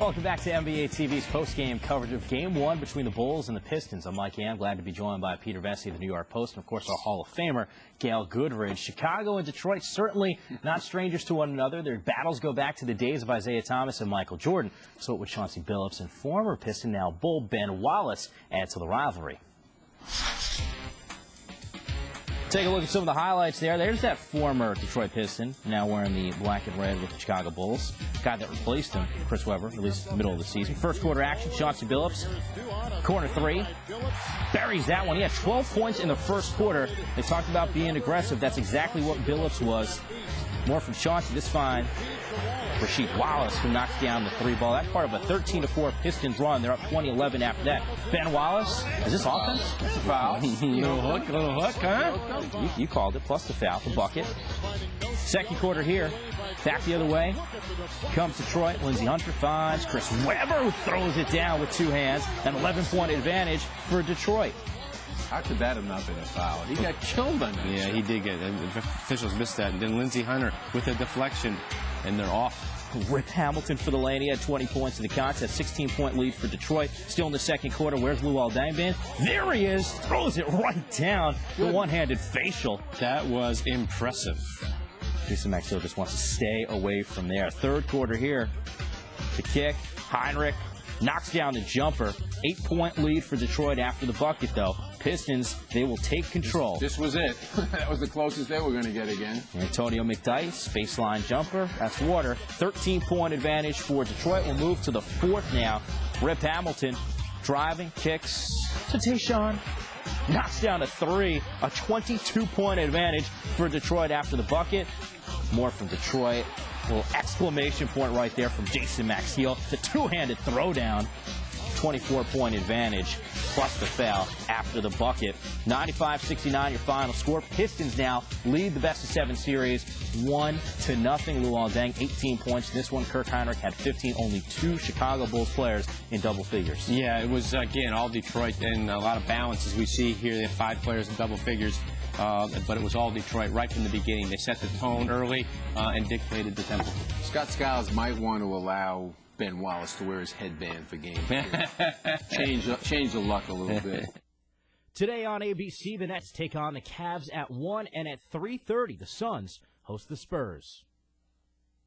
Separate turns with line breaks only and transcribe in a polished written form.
Welcome back to NBA TV's post-game coverage of Game 1 between the Bulls and the Pistons. I'm Mike Yam, glad to be joined by Peter Vesey of the New York Post, and of course our Hall of Famer, Gail Goodridge. Chicago and Detroit certainly not strangers to one another. Their battles go back to the days of Isaiah Thomas and Michael Jordan. So it would Chauncey Billups and former Piston, now Bull Ben Wallace, add to the rivalry. Take a look at some of the highlights there. There's that former Detroit Piston, now wearing the black and red with the Chicago Bulls. Guy that replaced him, Chris Webber, at least middle of the season. First quarter action, Chauncey Billups, corner three. Buries that one. He had 12 points in the first quarter. They talked about being aggressive. That's exactly what Billups was. More from Chauncey. This fine. Rasheed Wallace, who knocked down the three ball. That's part of a 13-4 Pistons run. They're up 20-11 after that. Ben Wallace, is this offense? That's a foul. little hook, huh? You called it, plus the foul, the bucket. Second quarter here. Back the other way. Comes Detroit. Lindsey Hunter finds Chris Webber, who throws it down with two hands. An 11-point advantage for Detroit.
How could that have not been a foul? He got killed on that.
Yeah, he did get it. Officials missed that. And then Lindsey Hunter with a deflection, and they're off.
Rip Hamilton for the lane. He had 20 points in the contest. 16-point lead for Detroit. Still in the second quarter. Where's Luol Deng been? There he is. Throws it right down. The one-handed facial.
That was impressive.
Jason Maxwell just wants to stay away from there. Third quarter here. The kick. Heinrich knocks down the jumper. 8-point lead for Detroit after the bucket, though. Pistons, they will take control.
This was it. That was the closest they were going to get again.
Antonio McDyess, baseline jumper. That's water. 13-point advantage for Detroit. We'll move to the fourth now. Rip Hamilton driving, kicks to Tayshaun. Knocks down a three. A 22-point advantage for Detroit after the bucket. More from Detroit. A little exclamation point right there from Jason Maxiell. The two-handed throwdown. 24-point advantage plus the foul after the bucket. 95-69 your final score. Pistons now lead the best-of-7 series 1-0. Luol Deng 18 points. This one, Kirk Heinrich had 15. Only two Chicago Bulls players in double figures.
Yeah, it was, again, all Detroit and a lot of balance as we see here. They have 5 players in double figures. But it was all Detroit right from the beginning. They set the tone early and dictated the tempo.
Scott Skiles might want to allow Ben Wallace to wear his headband for game 2. Change the luck a little bit.
Today on ABC, the Nets take on the Cavs at 1, and at 3:30, the Suns host the Spurs.